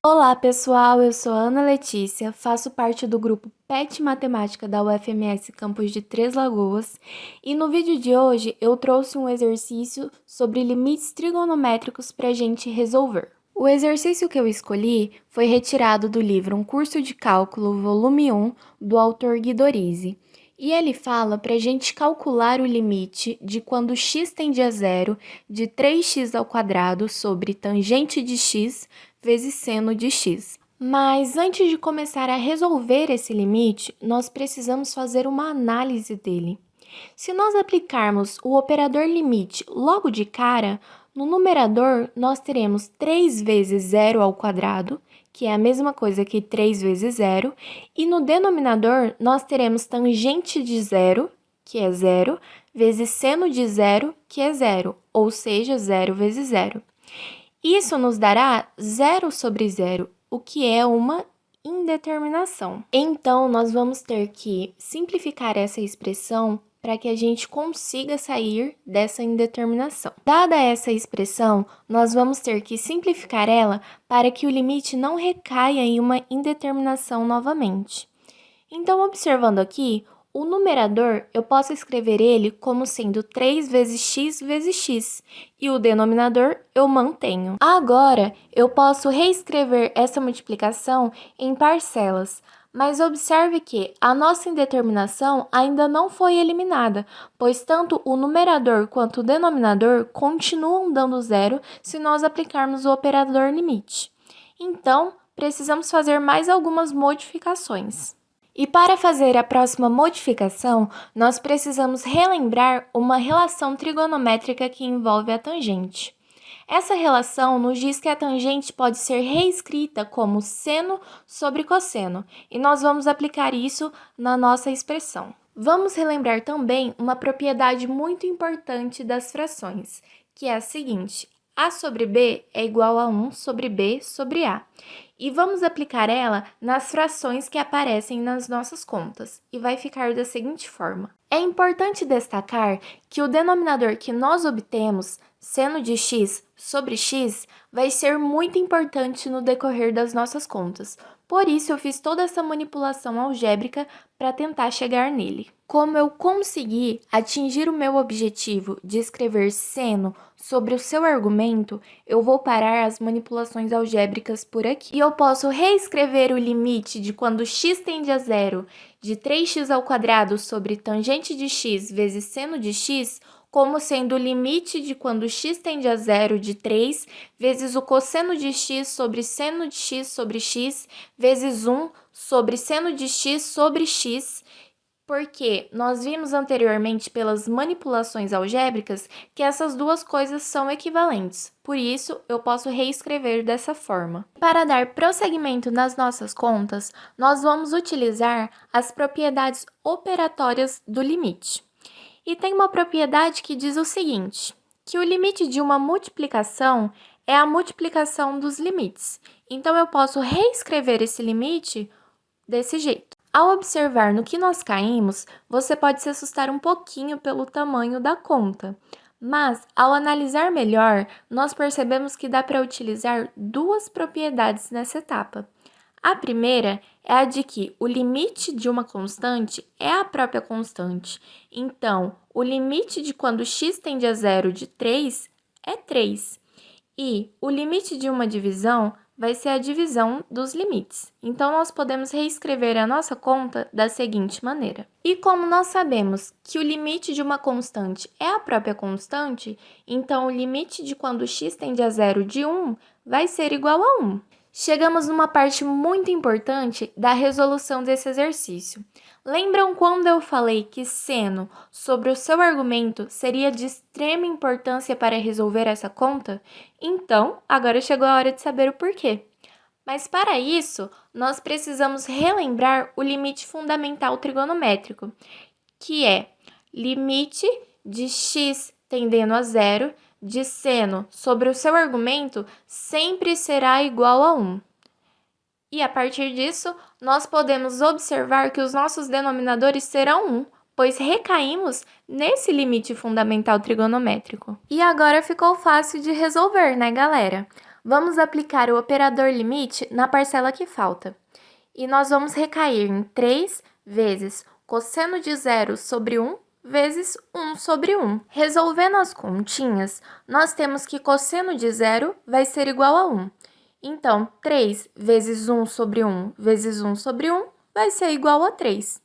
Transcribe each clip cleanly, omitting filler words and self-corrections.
Olá pessoal, eu sou a Ana Letícia, faço parte do grupo PET Matemática da UFMS Campus de Três Lagoas e no vídeo de hoje eu trouxe um exercício sobre limites trigonométricos para a gente resolver. O exercício que eu escolhi foi retirado do livro Um Curso de Cálculo, volume 1, do autor Guidorizi. E ele fala para a gente calcular o limite de quando x tende a zero de 3x² sobre tangente de x vezes seno de x. Mas antes de começar a resolver esse limite, nós precisamos fazer uma análise dele. Se nós aplicarmos o operador limite logo de cara, no numerador nós teremos 3 vezes zero ao quadrado, que é a mesma coisa que 3 vezes zero, e no denominador nós teremos tangente de zero, que é zero, vezes seno de zero, que é zero, ou seja, zero vezes zero. Isso nos dará zero sobre zero, o que é uma indeterminação. Então, nós vamos ter que simplificar essa expressão para que a gente consiga sair dessa indeterminação. Dada essa expressão, nós vamos ter que simplificar ela para que o limite não recaia em uma indeterminação novamente. Então, observando aqui, o numerador, eu posso escrever ele como sendo 3 vezes x, e o denominador eu mantenho. Agora, eu posso reescrever essa multiplicação em parcelas, mas observe que a nossa indeterminação ainda não foi eliminada, pois tanto o numerador quanto o denominador continuam dando zero se nós aplicarmos o operador limite. Então, precisamos fazer mais algumas modificações. E para fazer a próxima modificação, nós precisamos relembrar uma relação trigonométrica que envolve a tangente. Essa relação nos diz que a tangente pode ser reescrita como seno sobre cosseno, e nós vamos aplicar isso na nossa expressão. Vamos relembrar também uma propriedade muito importante das frações, que é a seguinte: a sobre b é igual a 1 sobre b sobre a. E vamos aplicar ela nas frações que aparecem nas nossas contas, e vai ficar da seguinte forma. É importante destacar que o denominador que nós obtemos, seno de x sobre x, vai ser muito importante no decorrer das nossas contas. Por isso, eu fiz toda essa manipulação algébrica para tentar chegar nele. Como eu consegui atingir o meu objetivo de escrever seno sobre o seu argumento, eu vou parar as manipulações algébricas por aqui. E eu posso reescrever o limite de quando x tende a zero de 3x² sobre tangente de x vezes seno de x, como sendo o limite de quando x tende a zero de 3 vezes o cosseno de x sobre seno de x sobre x vezes 1 sobre seno de x sobre x, porque nós vimos anteriormente pelas manipulações algébricas que essas duas coisas são equivalentes. Por isso, eu posso reescrever dessa forma. Para dar prosseguimento nas nossas contas, nós vamos utilizar as propriedades operatórias do limite. E tem uma propriedade que diz o seguinte, que o limite de uma multiplicação é a multiplicação dos limites. Então, eu posso reescrever esse limite desse jeito. Ao observar no que nós caímos, você pode se assustar um pouquinho pelo tamanho da conta. Mas, ao analisar melhor, nós percebemos que dá para utilizar duas propriedades nessa etapa. A primeira é a de que o limite de uma constante é a própria constante. Então, o limite de quando x tende a zero de 3 é 3. E o limite de uma divisão vai ser a divisão dos limites. Então, nós podemos reescrever a nossa conta da seguinte maneira. E como nós sabemos que o limite de uma constante é a própria constante, então o limite de quando x tende a zero de 1 vai ser igual a 1. Chegamos numa parte muito importante da resolução desse exercício. Lembram quando eu falei que seno sobre o seu argumento seria de extrema importância para resolver essa conta? Então, agora chegou a hora de saber o porquê. Mas para isso, nós precisamos relembrar o limite fundamental trigonométrico, que é limite de x tendendo a zero de seno sobre o seu argumento sempre será igual a 1. E a partir disso, nós podemos observar que os nossos denominadores serão 1, pois recaímos nesse limite fundamental trigonométrico. E agora ficou fácil de resolver, né, galera? Vamos aplicar o operador limite na parcela que falta. E nós vamos recair em 3 vezes cosseno de 0 sobre 1 vezes 1 sobre 1. Resolvendo as continhas, nós temos que cosseno de 0 vai ser igual a 1. Então, 3 vezes 1 sobre 1 vezes 1 sobre 1 vai ser igual a 3.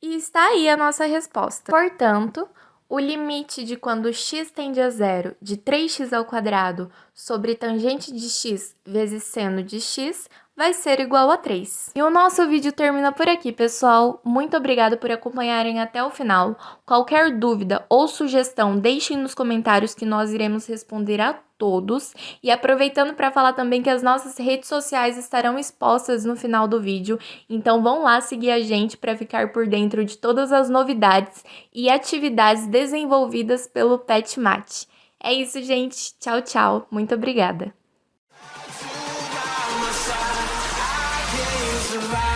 E está aí a nossa resposta. Portanto, o limite de quando x tende a zero de 3x ao quadrado sobre tangente de x vezes seno de x vai ser igual a 3. E o nosso vídeo termina por aqui, pessoal. Muito obrigada por acompanharem até o final. Qualquer dúvida ou sugestão, deixem nos comentários que nós iremos responder a todos. E aproveitando para falar também que as nossas redes sociais estarão expostas no final do vídeo, então vão lá seguir a gente para ficar por dentro de todas as novidades e atividades desenvolvidas pelo Pet Mate. É isso, gente. Tchau, tchau. Muito obrigada. Survive.